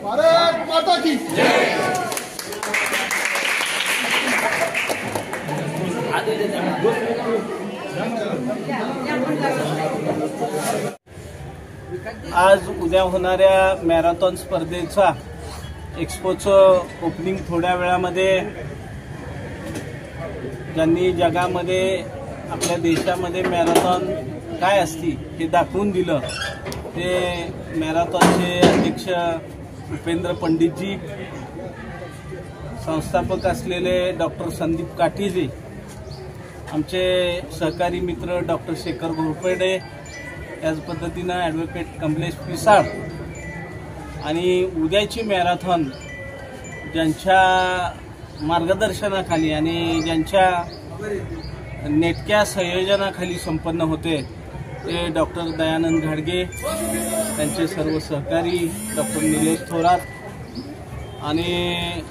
भारत माता की आज उद्या होणाऱ्या मॅरेथॉन स्पर्धेचा एक्स्पोचं ओपनिंग थोड्या वेळामध्ये ज्यांनी जगामध्ये आपल्या देशामध्ये मॅरेथॉन काय असती हे दाखवून दिलं ते मॅरेथॉनचे अध्यक्ष उपेंद्र पंडितजी, संस्थापक असलेले डॉक्टर संदीप काठीजी, आमचे सहकारी मित्र डॉक्टर शेखर घोरपडे, त्याच पद्धतीनं ॲडव्होकेट कमलेश पिसाळ आणि उद्याची मॅरेथॉन ज्यांच्या मार्गदर्शनाखाली आणि ज्यांच्या नेटक्या संयोजनाखाली संपन्न होते ते डॉक्टर दयानंद घाडगे, त्यांचे सर्व सहकारी डॉक्टर निलेश थोरात आणि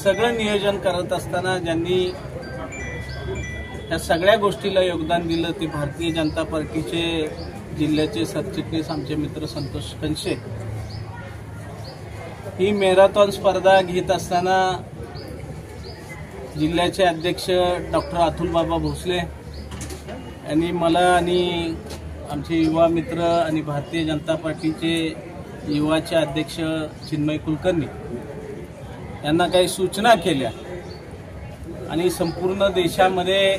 सगळं नियोजन करत असताना ज्यांनी या सगळ्या गोष्टीला योगदान दिलं ते भारतीय जनता पार्टीचे जिल्ह्याचे सरचिटणीस आमचे मित्र संतोष खनसे. ही मॅरेथॉन स्पर्धा घेत असताना जिल्ह्याचे अध्यक्ष डॉक्टर अतुल बाबा भोसले यांनी मला आणि आमचे युवा मित्र आणि भारतीय जनता पार्टीचे युवाचे अध्यक्ष चिन्मय कुलकर्णी यांना काही सूचना केल्या आणि संपूर्ण देशामध्ये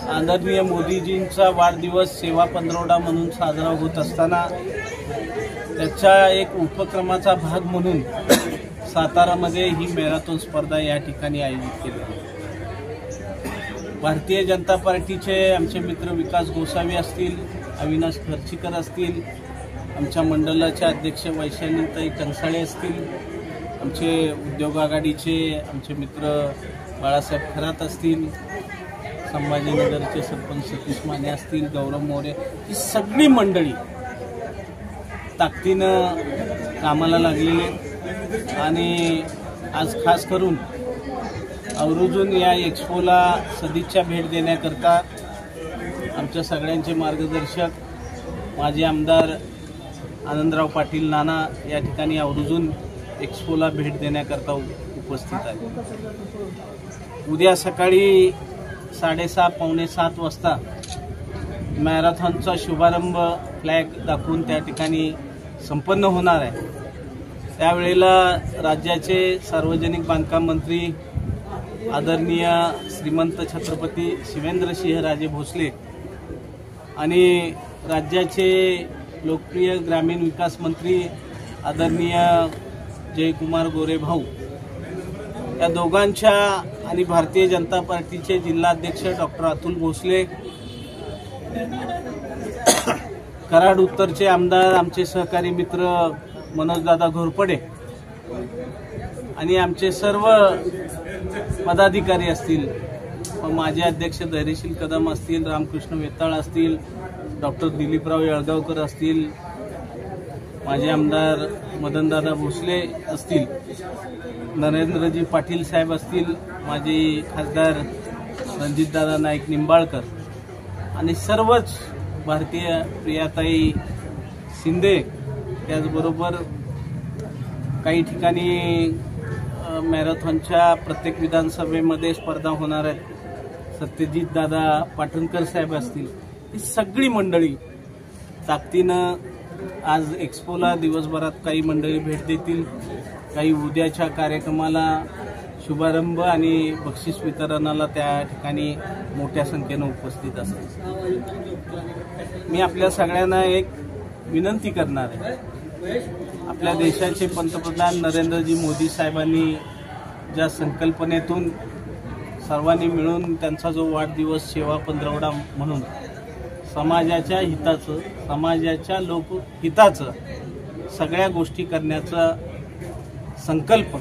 आदरणीय मोदीजींचा वाढदिवस सेवा पंधरवडा म्हणून साजरा होत असताना त्याच्या एक उपक्रमाचा भाग म्हणून सातारामध्ये ही मॅरेथॉन स्पर्धा या ठिकाणी आयोजित केली आहे. भारतीय जनता पार्टीचे आमचे मित्र विकास गोसावी असतील, अविनाश खर्चीकर असतील, आमच्या मंडळाचे अध्यक्ष वैशालीताई टंकसाळे असतील, आमचे उद्योग आघाडीचे आमचे मित्र बाळासाहेब खरात असतील, संभाजीनगरचे सरपंच सतीश माने असतील, गौरव मोरे, ही सगळी मंडळी ताकदीनं कामाला लागलेली आणि आज खास करून आवर्जून या एक्स्पोला सदिच्छा भेट देण्याकरता आमच्या सगळ्यांचे मार्गदर्शक माजी आमदार आनंदराव पाटील नाना या ठिकाणी आवर्जून एक्स्पोला भेट देण्याकरता उपस्थित आहे. उद्या सकाळी 6:30 पावणे 7 वाजता मॅरेथॉनचा शुभारंभ फ्लॅग दाखवून त्या ठिकाणी संपन्न होणार आहे. त्यावेळेला राज्याचे सार्वजनिक बांधकाम मंत्री आदरणीय श्रीमंत छत्रपती शिवेंद्रसिंहराजे भोसले आणि राज्याचे लोकप्रिय ग्रामीण विकास मंत्री आदरणीय जयकुमार गोरे भाऊ या दोघांच्या आणि भारतीय जनता पार्टीचे जिल्हाध्यक्ष डॉक्टर अतुल भोसले, कराड उत्तरचे आमदार आमचे सहकारी मित्र मनोजदादा घोरपडे आणि आमचे सर्व पदाधिकारी असतील, माजी अध्यक्ष धैर्यशील कदम असतील, रामकृष्ण वेताळ असतील, डॉक्टर दिलीपराव येळगावकर असतील, माजी आमदार मदनदादा भोसले असतील, नरेंद्रजी पाटील साहेब असतील, माजी खासदार रणजितदादा नाईक निंबाळकर आणि सर्वच भारतीय प्रियाताई शिंदे, त्याचबरोबर काही ठिकाणी मॅरेथॉनच्या प्रत्येक विधानसभेमध्ये स्पर्धा होणार आहेत, सत्यजित दादा पाटणकर साहेब असतील, ही सगळी मंडळी ताकदीनं आज एक्स्पोला दिवसभरात काही मंडळी भेट देतील, काही उद्याच्या कार्यक्रमाला शुभारंभ आणि बक्षीस वितरणाला त्या ठिकाणी मोठ्या संख्येनं उपस्थित असतील. मी आपल्या सगळ्यांना एक विनंती करणार आहे. आपल्या देशाचे पंतप्रधान नरेंद्रजी मोदी साहेबांनी ज्या संकल्पनेतून सर्वांनी मिळून त्यांचा जो वाढदिवस सेवा पंधरवडा म्हणून समाजाच्या हिताचं, समाजाच्या लोकहिताचं सगळ्या गोष्टी करण्याचा संकल्प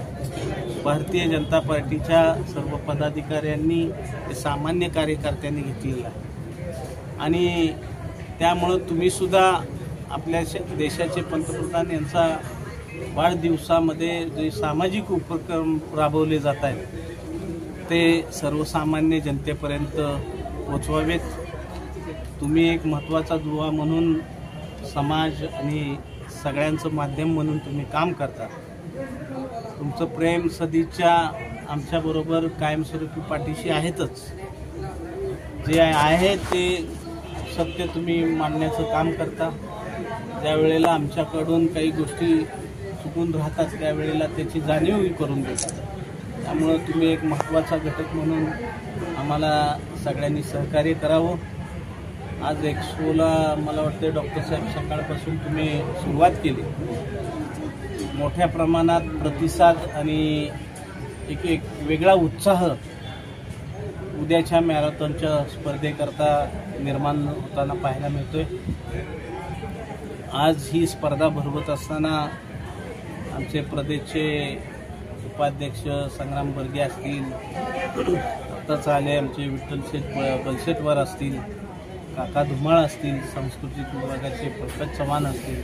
भारतीय जनता पार्टीच्या सर्व पदाधिकाऱ्यांनी, सामान्य कार्यकर्त्यांनी घेतलेला आहे आणि त्यामुळं तुम्ही सुद्धा आपल्या देशाचे पंतप्रधान यांचा वाढदिवसामध्ये जे सामाजिक उपक्रम राबवले जात आहेत ते सर्वसामान्य जनतेपर्यंत पोचवावेत. तुम्ही एक महत्त्वाचा दुवा म्हणून समाज आणि सगळ्यांचं माध्यम म्हणून तुम्ही काम करता. तुमचं प्रेम सदिच्छा आमच्याबरोबर कायमस्वरूपी पाठीशी आहेतच. जे आहे ते सत्य तुम्ही मांडण्याचं काम करता. ज्या वेळेला आमच्याकडून काही गोष्टी चुकून राहतात त्यावेळेला त्याची जाणीवही करून देतात. त्यामुळं तुम्ही एक महत्त्वाचा घटक म्हणून आम्हाला सगळ्यांनी सहकार्य करावं. आज एक्सपोला मला वाटतं डॉक्टर साहेब सकाळपासून तुम्ही सुरुवात केली. मोठ्या प्रमाणात प्रतिसाद आणि एक वेगळा उत्साह उद्याच्या मॅरेथॉनच्या स्पर्धेकरता निर्माण होताना पाहायला मिळतोय. आज ही स्पर्धा भरवत असताना आमचे प्रदेशचे उपाध्यक्ष संग्राम बर्गे असतील, आत्ताच आले आमचे विठ्ठलशेठ बलशेटवर असतील, काका धुमाळ असतील, सांस्कृतिक विभागाचे पंकज चव्हाण असतील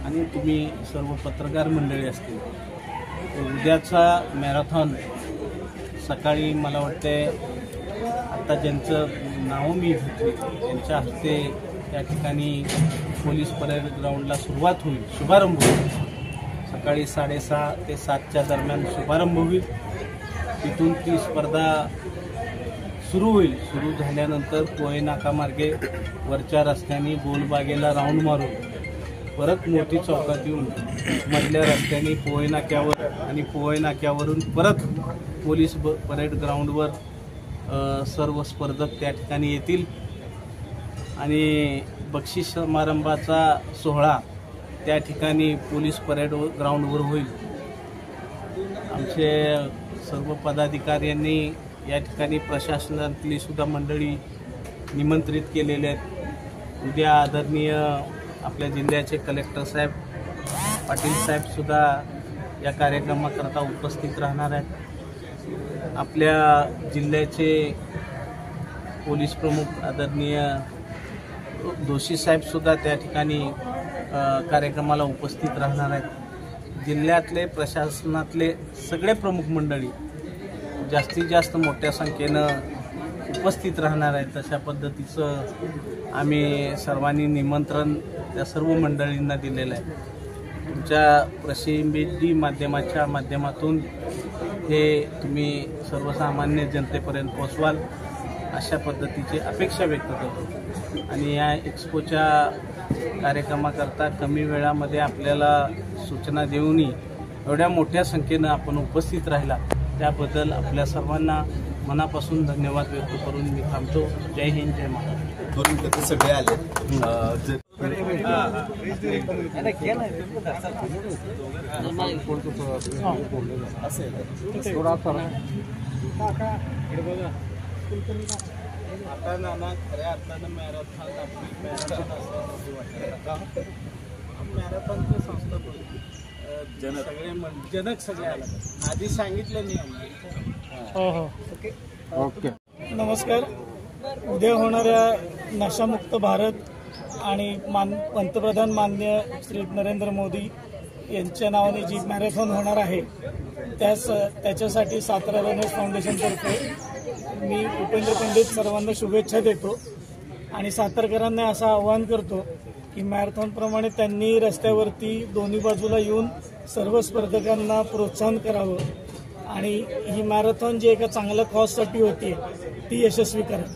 आणि तुम्ही सर्व पत्रकार मंडळी असतील. उद्याचा मॅरेथॉन सकाळी मला वाटते आता ज्यांचं नाव मी घेतली त्यांच्या हस्ते त्या ठिकाणी पोलीस परेड ग्राउंडला सुरुवात होईल, शुभारंभ होईल. सकाळी 6:30 ते 7च्या दरम्यान शुभारंभ होईल. तिथून ती स्पर्धा सुरू होईल. सुरू झाल्यानंतर पोहे नाकामार्गे वरच्या रस्त्याने गोलबागेला राऊंड मारून परत मोठी चौकात येऊन मधल्या रस्त्याने पोहे नाक्यावर आणि पोहे नाक्यावरून परत पोलीस परेड ग्राउंडवर सर्व स्पर्धक त्या ठिकाणी येतील आणि बक्षीस समारंभाचा सोहळा त्या ठिकाणी पोलीस परेड ग्राउंडवर होईल. आमचे सर्व पदाधिकाऱ्यांनी या ठिकाणी प्रशासनातली सुद्धा मंडळी निमंत्रित केलेले आहेत. उद्या आदरणीय आपल्या जिल्ह्याचे कलेक्टर साहेब पाटील साहेब सुद्धा या कार्यक्रमाकरता उपस्थित राहणार आहेत. आपल्या जिल्ह्याचे पोलीस प्रमुख आदरणीय दोशी साहेब सुद्धा त्या ठिकाणी कार्यक्रमाला उपस्थित राहणार आहेत. जिल्ह्यातले प्रशासनातले सगळे प्रमुख मंडळी जास्तीत जास्त मोठ्या संख्येनं उपस्थित राहणार आहेत. तशा पद्धतीचं आम्ही सर्वांनी निमंत्रण त्या सर्व मंडळींना दिलेलं आहे. तुमच्या प्रसिद्धी माध्यमाच्या माध्यमातून हे तुम्ही सर्वसामान्य जनतेपर्यंत पोचवाल अशा पद्धतीची अपेक्षा व्यक्त करतो. आणि या एक्सपोच्या कार्यक्रमाकरता कमी वेळामध्ये आपल्याला सूचना देऊनही एवढ्या मोठ्या संख्येनं आपण उपस्थित राहिला त्याबद्दल आपल्या सर्वांना मनापासून धन्यवाद व्यक्त करून मी थांबतो. जय हिंद, जय महाराष्ट्र. सगळे आले आता नाना खऱ्या अर्थानं मॅरेथॉनचं संस्थापक सगळे जनक सगळे आला. आधी सांगितलं नाही. ओके. नमस्कार. उद्या होणाऱ्या नशामुक्त भारत आणि पंतप्रधान माननीय श्री नरेंद्र मोदी यांच्या नावाने जी मॅरेथॉन होणार आहे त्याच्यासाठी सातारा रनर्स फाउंडेशनतर्फे मी उपेंद्र पंडित सर्वांना शुभेच्छा देतो आणि सातारकरांना असं आवाहन करतो की मॅरेथॉनप्रमाणे त्यांनी रस्त्यावरती दोन्ही बाजूला येऊन सर्व स्पर्धकांना प्रोत्साहन करावं आणि ही मॅरेथॉन जी एका चांगल्या कॉजसाठी होती ती यशस्वी करा.